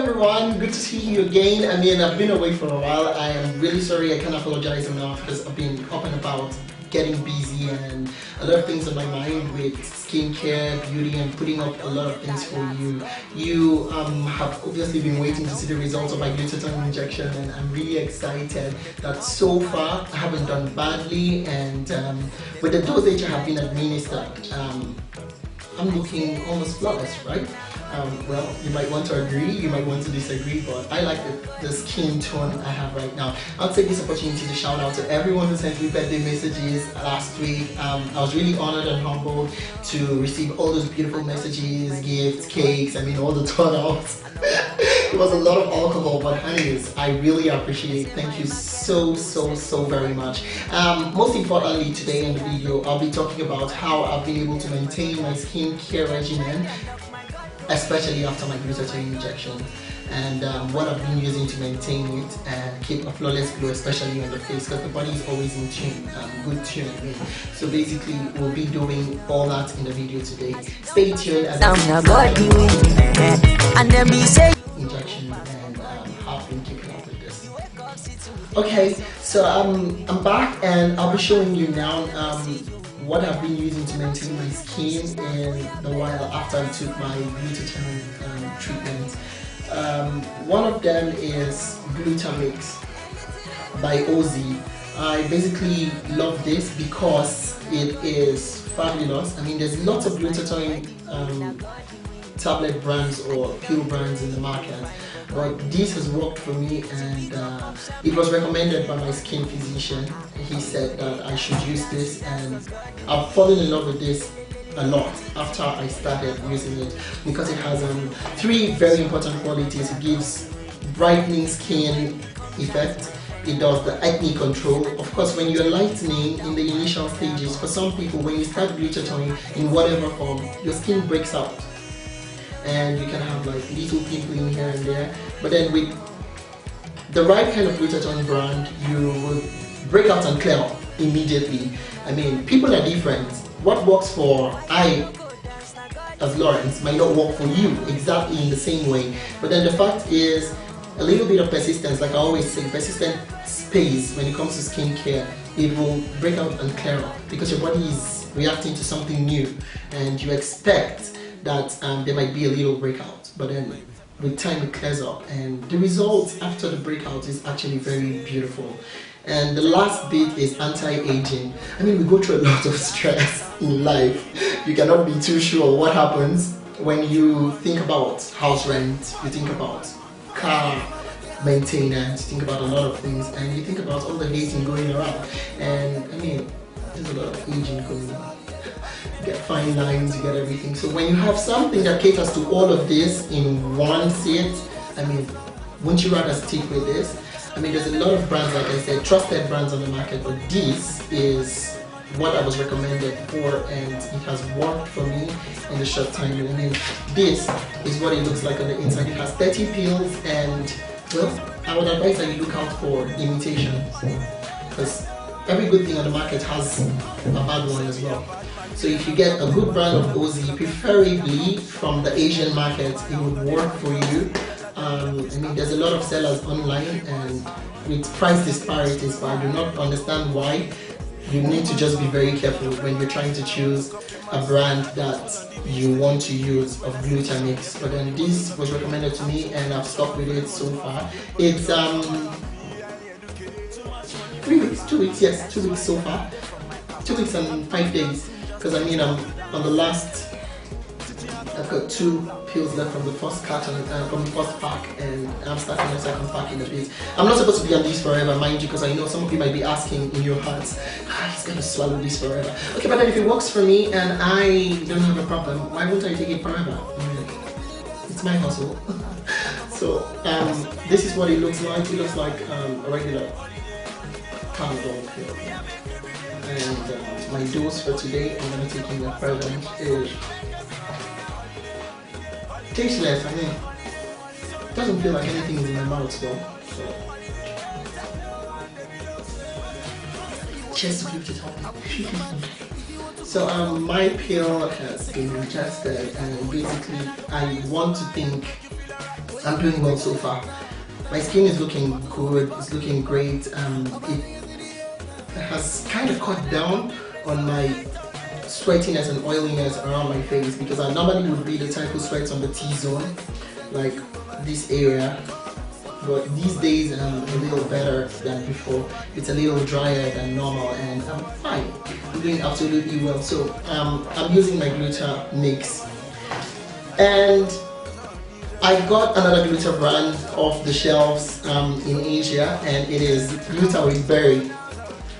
everyone, good to see you again. I mean, I've been away for a while. I am really sorry, I can't apologize enough because I've been up and about, getting busy, and a lot of things on my mind with skincare, beauty, and putting up a lot of things for you. You have obviously been waiting to see the results of my glutathione injection, and I'm really excited that so far I haven't done badly, and with the dosage I have been administered, I'm looking almost flawless, right? Well, you might want to agree, you might want to disagree, but I like the skin tone I have right now. I'll take this opportunity to shout out to everyone who sent me birthday messages last week. I was really honored and humbled to receive all those beautiful messages, gifts, cakes, I mean all the turnouts. It was a lot of alcohol, but anyways, I really appreciate it. Thank you so very much. Most importantly, today in the video, I'll be talking about how I've been able to maintain my skincare regimen, especially after my glutathione injection, and what I've been using to maintain it and keep a flawless glow, especially on the face, because the body is always in tune, good tune. So basically, we'll be doing all that in the video today. Stay tuned as injection, and have been keeping up with this. Okay, so I'm back, and I'll be showing you now what I've been using to maintain my skin in the while after I took my glutathione treatment. One of them is Glutamix by OZ. I basically love this because it is fabulous. I mean, there's lots of glutathione tablet brands or pill brands in the market, but this has worked for me, and it was recommended by my skin physician. He said that I should use this, and I've fallen in love with this a lot after I started using it, because it has 3 very important qualities. It gives brightening skin effect, it does the acne control. Of course, when you're lightening in the initial stages, for some people, when you start glutathione in whatever form, your skin breaks out, and you can have like little pimpling here and there. But then with the right kind of glutathione brand, you will break out and clear up immediately. I mean, people are different. What works for I, as Lawrence, might not work for you exactly in the same way. But then the fact is, a little bit of persistence, like I always say, persistent space when it comes to skincare, it will break out and clear up because your body is reacting to something new, and you expect that there might be a little breakout, but then with time it clears up, and the result after the breakout is actually very beautiful. And the last bit is anti-aging. I mean, we go through a lot of stress in life. You cannot be too sure what happens when you think about house rent, you think about car maintenance, you think about a lot of things, and you think about all the aging going around. And I mean, there's a lot of aging going on. You get fine lines, you get everything. So when you have something that caters to all of this in one sit, I mean, wouldn't you rather stick with this? I mean, there's a lot of brands, like I said, trusted brands on the market, but this is what I was recommended for, and it has worked for me in the short time. I mean, this is what it looks like on the inside. It has 30 pills, and well, I would advise that you look out for imitations, because every good thing on the market has a bad one as well. So if you get a good brand of OZ, preferably from the Asian market, it would work for you. I mean, there's a lot of sellers online, and with price disparities, but I do not understand why. You need to just be very careful when you're trying to choose a brand that you want to use of Glutamix. But then this was recommended to me, and I've stuck with it so far. It's 3 weeks, 2 weeks, yes, 2 weeks so far. 2 weeks and 5 days. Because I mean, I'm on the last, I've got 2 pills left from the first carton, from the first pack, and I'm starting my second pack in a bit. I'm not supposed to be on this forever, mind you, because I know some of you might be asking in your hearts, he's gonna swallow this forever. Okay, but then if it works for me and I don't have a problem, why won't I take it forever? I mean, it's my hustle. So this is what it looks like. It looks like a regular Panadol pill. And my dose for today, I'm going to take in the present, is tasteless. I mean, it doesn't feel like anything is in my mouth though. So, cheers to glutathione. So my pill has been ingested, and basically I want to think I'm doing well so far. My skin is looking good, it's looking great. It has kind of cut down on my sweatiness and oiliness around my face, because I normally would be the type who sweats on the T-zone, like this area. But these days I'm a little better than before. It's a little drier than normal and I'm fine. I'm doing absolutely well. So I'm using my Gluta mix. And I got another Gluta brand off the shelves in Asia, and it is Gluta with berry.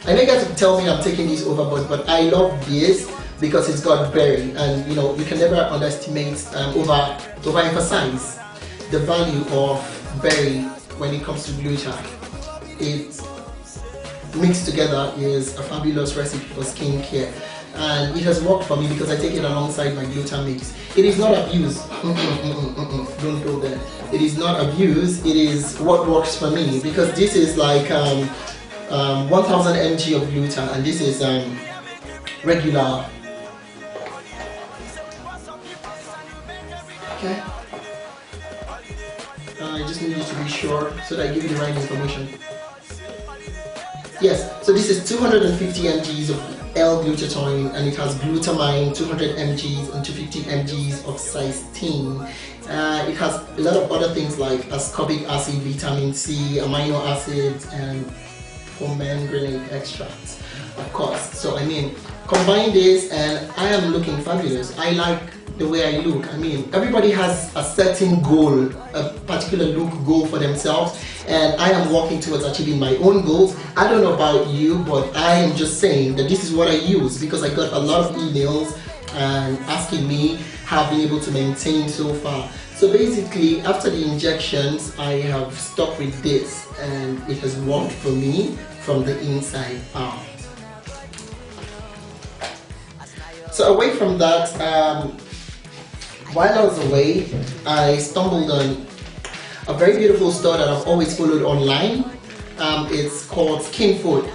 I know you guys tell me I'm taking this overboard, but I love this because it's got berry, and you know, you can never underestimate, overemphasize the value of berry when it comes to Gluta. It mixed together is a fabulous recipe for skincare, and it has worked for me because I take it alongside my Gluta mix. It is not abuse. Don't go there. It is not abuse. It is what works for me, because this is like 1000 mg of Gluta, and this is regular. Okay. I just need you to be sure so that I give you the right information. Yes, so this is 250 mg of L-glutathione, and it has glutamine, 200 mg and 250 mg of cysteine. It has a lot of other things like ascorbic acid, vitamin C, amino acids, and pomegranate extracts, of course. So I mean, combine this and I am looking fabulous. I like the way I look. I mean, everybody has a certain goal, a particular look goal for themselves, and I am working towards achieving my own goals. I don't know about you, but I am just saying that this is what I use, because I got a lot of emails and asking me how I've been able to maintain so far. So basically, after the injections, I have stuck with this, and it has worked for me from the inside out. So away from that, while I was away, I stumbled on a very beautiful store that I've always followed online. It's called Skinfood.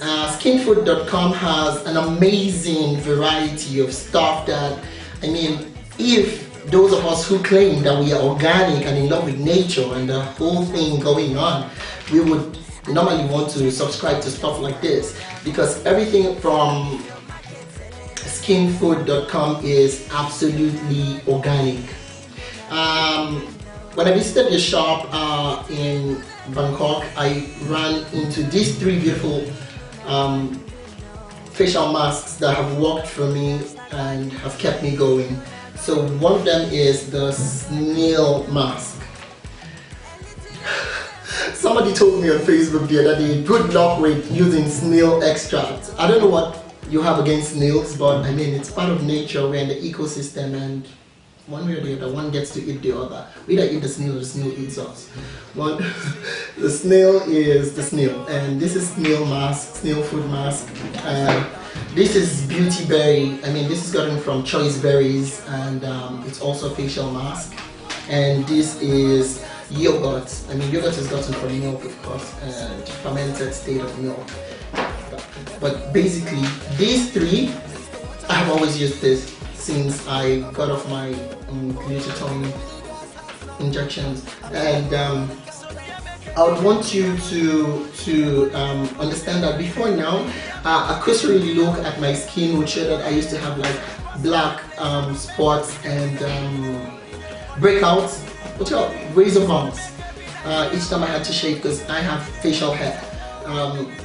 Skinfood.com has an amazing variety of stuff that, I mean, if those of us who claim that we are organic and in love with nature and the whole thing going on, we would normally want to subscribe to stuff like this, because everything from Skinfood.com is absolutely organic. When I visited the shop in Bangkok, I ran into these three beautiful facial masks that have worked for me and have kept me going. So one of them is the snail mask. Somebody told me on Facebook the other day, good luck with using snail extract. I don't know what you have against snails, but I mean, it's part of nature. We're in the ecosystem, and one way or the other, one gets to eat the other. We either eat the snail or the snail eats us. But the snail is the snail, and this is snail mask, snail food mask. This is beauty berry. I mean, this is gotten from choice berries, and it's also a facial mask. And this is yogurt. I mean, yogurt is gotten from milk, of course, and fermented state of milk. But basically, these three, I have always used this since I got off my glutathione injections, and I would want you to understand that before now, a cursory look at my skin would show that I used to have like black spots and breakouts, what you call razor bumps. Each time I had to shave, because I have facial hair.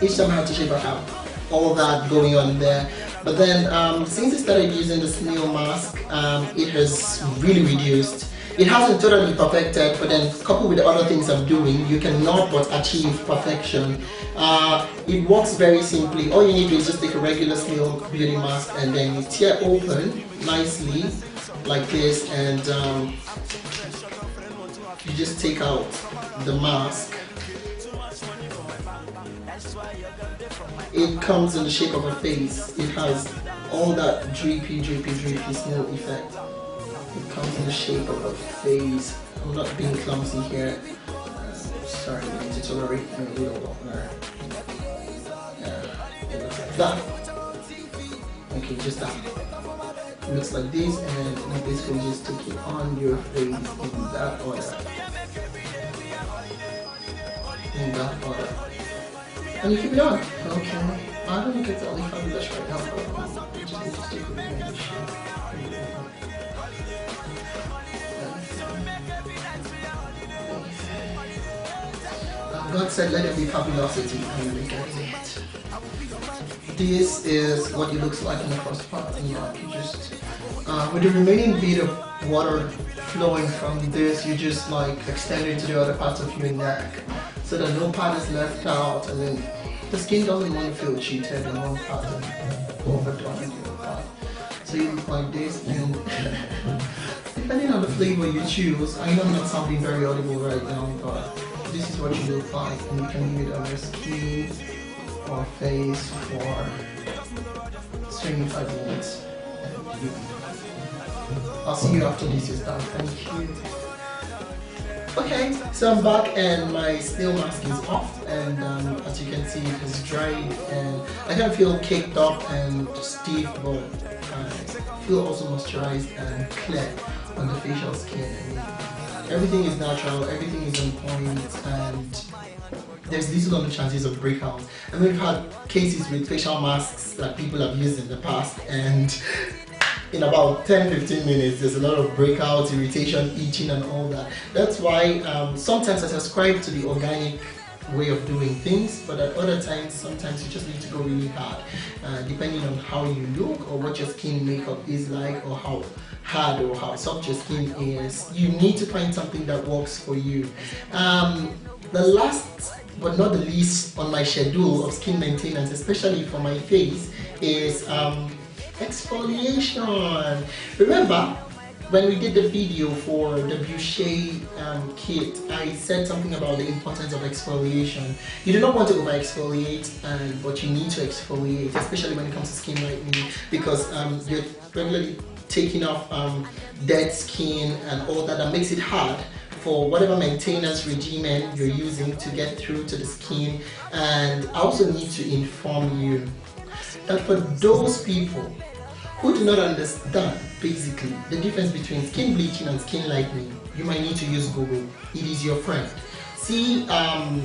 Each time I had to shave, I have all that going on there. But then since I started using the snail mask, it has really reduced. It hasn't totally perfected, but then coupled with the other things I'm doing, you cannot but achieve perfection. It works very simply. All you need to do is just take a regular snail beauty mask and then you tear open nicely like this, and you just take out the mask. It comes in the shape of a face. It has all that drippy snail effect. It comes in the shape of a face. I'm not being clumsy here. Sorry, I need to tolerate a little longer. Yeah, it looks like that. Okay, just that. looks like this, and you basically just take it on your face in that order. In that order. And you keep it on. Okay. I don't think it's only fabulous right now, but you just need to stick with me on this shit. God said, let it be fabulosity, and we get it. This is what it looks like in the first part. And yeah, you just, with the remaining bit of water flowing from this, you just like extend it to the other parts of your neck, so that no part is left out, and then the skin doesn't want to feel cheated in one part and overdone in the other part. So you look like this, and depending on the flavor you choose, I know I'm not sounding very audible right now, but this is what you look like, and you can leave it on your skin or face for 25 minutes. I'll see you after this is done. Thank you. Okay, so I'm back and my snail mask is off, and as you can see it is dried, and I kind of feel caked up and stiff, but I feel also moisturized and clear on the facial skin. And everything is natural, everything is on point, and there's little on the chances of breakout. And we've had cases with facial masks that people have used in the past, and in about 10-15 minutes there's a lot of breakouts, irritation, itching and all that. That's why sometimes I subscribe to the organic way of doing things, but at other times sometimes you just need to go really hard, depending on how you look or what your skin makeup is like, or how hard or how soft your skin is. You need to find something that works for you. The last but not the least on my schedule of skin maintenance, especially for my face, is exfoliation. Remember when we did the video for the Boucher kit, I said something about the importance of exfoliation. You do not want to over exfoliate, but you need to exfoliate, especially when it comes to skin lightening, because you're regularly taking off dead skin and all that makes it hard for whatever maintenance regimen you're using to get through to the skin. And I also need to inform you that for those people who do not understand basically the difference between skin bleaching and skin lightening, you might need to use Google. It is your friend. See,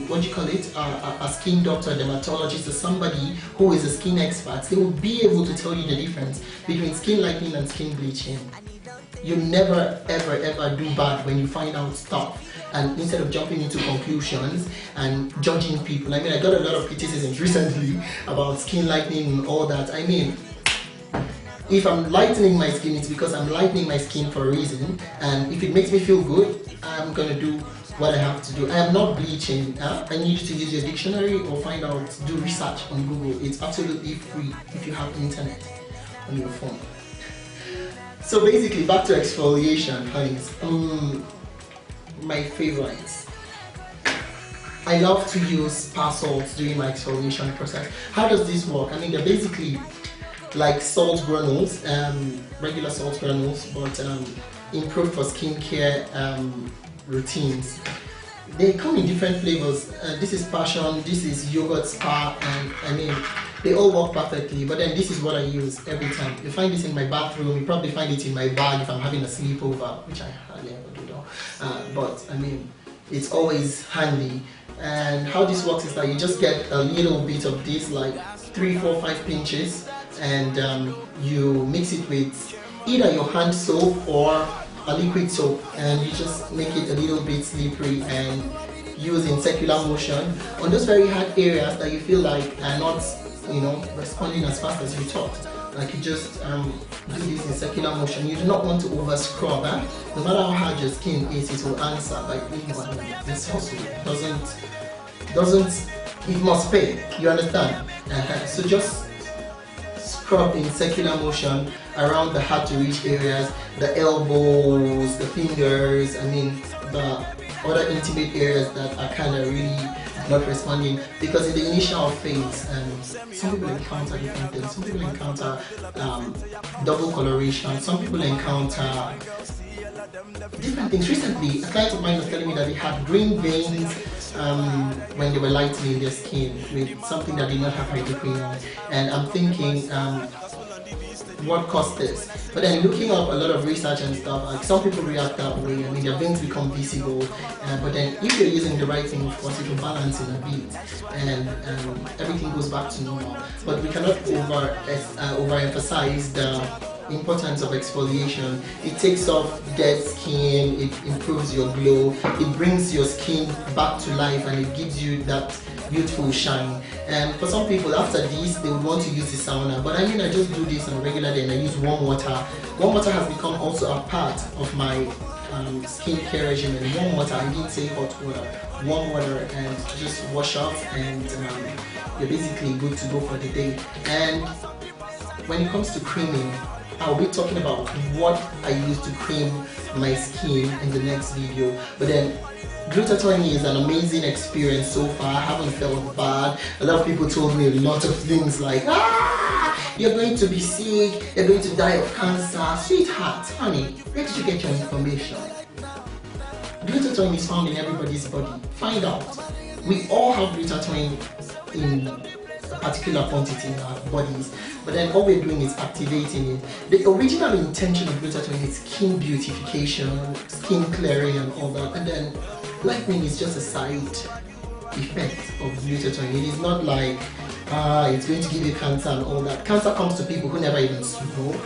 what do you call it, a skin doctor, a dermatologist, or somebody who is a skin expert. They will be able to tell you the difference between skin lightening and skin bleaching. You never ever do bad when you find out stuff, and instead of jumping into conclusions and judging people. I mean, I got a lot of criticisms recently about skin lightening and all that. I mean, if I'm lightening my skin, it's because I'm lightening my skin for a reason, and if it makes me feel good, I'm gonna do what I have to do. I am not bleaching. I need you to use your dictionary or find out, do research on Google. It's absolutely free if you have internet on your phone. So basically, back to exfoliation, honeys. My favorites. I love to use spa salts during my exfoliation process. How does this work? I mean, they're basically like salt granules, regular salt granules, but improved for skincare routines. They come in different flavors. This is passion, this is yogurt spa, and I mean, they all work perfectly. But then this is what I use every time. You find this in my bathroom, you probably find it in my bag if I'm having a sleepover, which I hardly ever do though. But I mean, it's always handy. And how this works is that you just get a little bit of this, like 3, 4, 5 pinches, and you mix it with either your hand soap or a liquid soap, and you just make it a little bit slippery and use in circular motion on those very hard areas that you feel like are not, you know, responding as fast as you thought. Like, you just do this in circular motion. You do not want to over scrub. No matter how hard your skin is, it will answer. Like this hustle doesn't, it must pay. You understand? So just scrub in circular motion around the hard to reach areas, the elbows, the fingers, I mean the other intimate areas that are kind of really not responding, because in the initial phase, some people encounter different things. Some people encounter double coloration, some people encounter different things. Recently, a client of mine was telling me that they had green veins when they were lightening their skin with something that did not have hydroquinone, and I'm thinking, what caused this. But then looking up a lot of research and stuff, like some people react that way. I mean, their veins become visible, but then if you're using the right thing, of course, it will balance in a bit, and everything goes back to normal. But we cannot overemphasize the importance of exfoliation. It takes off dead skin, it improves your glow, it brings your skin back to life, and it gives you that beautiful shine. And for some people, after this, they would want to use the sauna. But I mean, I just do this on a regular day, and I use warm water. Warm water has become also a part of my skincare regimen. Warm water, I didn't say hot water. Warm water, and just wash off, and you're basically good to go for the day. And when it comes to creaming, I'll be talking about what I use to cream my skin in the next video. But then glutathione is an amazing experience so far. I haven't felt bad. A lot of people told me a lot of things like, you're going to be sick, you're going to die of cancer. Sweetheart, honey, where did you get your information? Glutathione is found in everybody's body. Find out. We all have glutathione in a particular quantity in our bodies, but then all we're doing is activating it. The original intention of glutathione is skin beautification, skin clearing and all that, and then lightening is just a side effect of glutathione. It is not like it's going to give you cancer and all that. Cancer comes to people who never even smoke.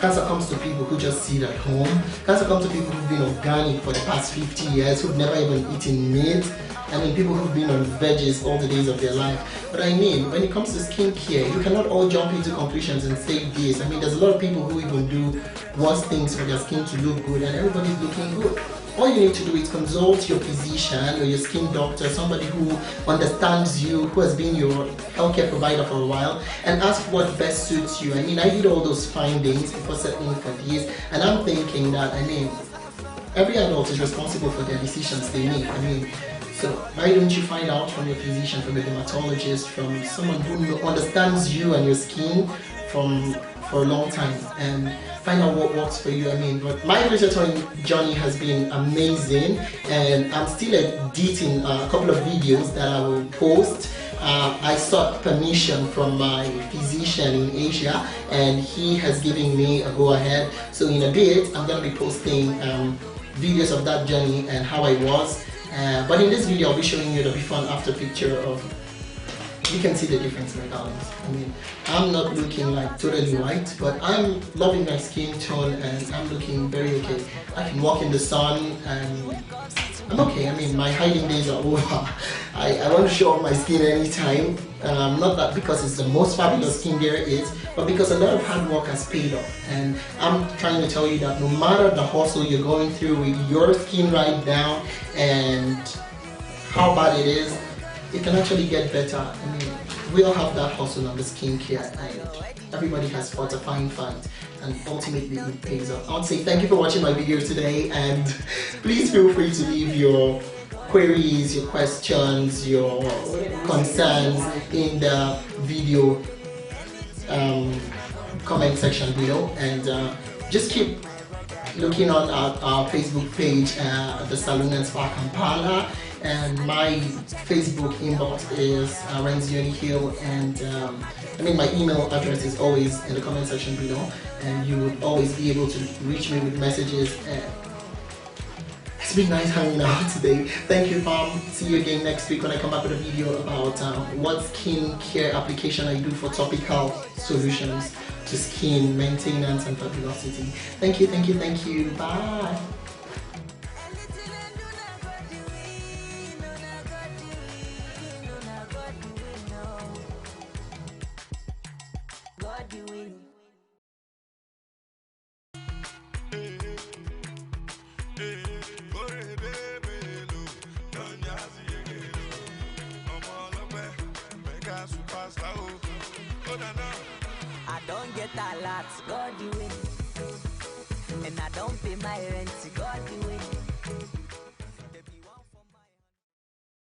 Cancer comes to people who just sit at home. Cancer comes to people who've been organic for the past 50 years, who've never even eaten meat. I mean, people who've been on veggies all the days of their life. But I mean, when it comes to skincare, you cannot all jump into conclusions and say this. I mean, there's a lot of people who even do worse things for their skin to look good, and everybody's looking good. All you need to do is consult your physician or your skin doctor, somebody who understands you, who has been your healthcare provider for a while, and ask what best suits you. I mean, I did all those findings before settling for this, and I'm thinking that, I mean, every adult is responsible for their decisions they make. I mean, so why don't you find out from your physician, from a dermatologist, from someone who understands you and your skin for a long time, and find out what works for you. I mean, but my glutathione journey has been amazing, and I'm still editing a couple of videos that I will post. I sought permission from my physician in Asia, and he has given me a go-ahead. So in a bit, I'm going to be posting videos of that journey and how I was. But in this video, I'll be showing you the before and after picture of. You can see the difference, my darlings. I mean, I'm not looking like totally white, but I'm loving my skin tone and I'm looking very okay. I can walk in the sun and I'm okay. I mean, my hiding days are over. I want to show off my skin anytime. Not that because it's the most fabulous skin there is, but because a lot of hard work has paid off. And I'm trying to tell you that no matter the hustle you're going through with your skin right now and how bad it is, it can actually get better. I mean, we all have that hustle on the skincare, and everybody has fought a fine fight, and ultimately it pays off. I want to say thank you for watching my video today, and please feel free to leave your queries, your questions, your concerns in the video comment section below, and just keep looking on our Facebook page, Thesalonandspakampala. And my Facebook inbox is Renzioni Hill, and I mean, my email address is always in the comment section below, and you would always be able to reach me with messages. It's been nice hanging out today. Thank you, fam. See you again next week when I come back with a video about what skincare application I do for topical solutions to skin maintenance and fabulosity. Thank you, thank you, thank you. Bye. I don't get a lot, God you win. And I don't pay my rent, God you win.